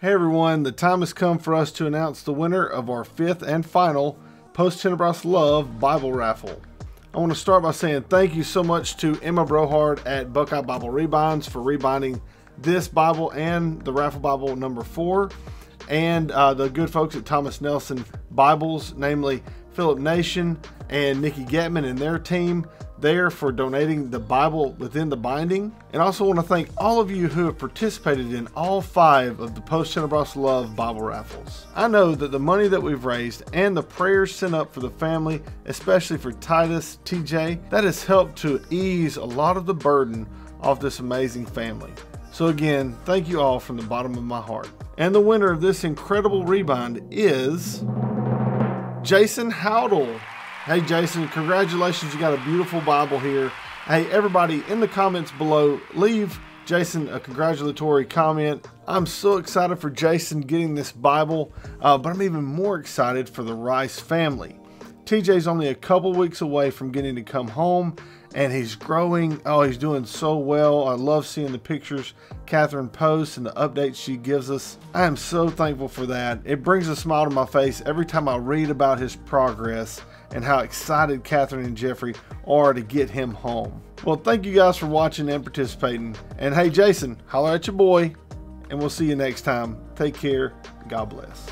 Hey everyone, the time has come for us to announce the winner of our 5th and final Post-Tenebras Love Bible Raffle. I want to start by saying thank you so much to Emma Brohard at Buckeye Bible Rebinds for rebinding this Bible and the Raffle Bible number 4, and the good folks at Thomas Nelson Bibles, namely Philip Nation and Nikki Getman and their team there for donating the Bible within the binding. And I also want to thank all of you who have participated in all 5 of the Post-Tenebras Love Bible raffles. I know that the money that we've raised and the prayers sent up for the family, especially for Titus, TJ, that has helped to ease a lot of the burden off this amazing family. So again, thank you all from the bottom of my heart. And the winner of this incredible rebind is Jason Howdle. Hey Jason, congratulations, you got a beautiful Bible here. Hey everybody, in the comments below, leave Jason a congratulatory comment. I'm so excited for Jason getting this Bible, but I'm even more excited for the Rice family. TJ's only a couple weeks away from getting to come home, and he's growing. Oh, he's doing so well. I love seeing the pictures Catherine posts and the updates she gives us. I am so thankful for that. It brings a smile to my face every time I read about his progress and how excited Catherine and Jeffrey are to get him home. Well, thank you guys for watching and participating. And hey, Jason, holler at your boy, and we'll see you next time. Take care. God bless.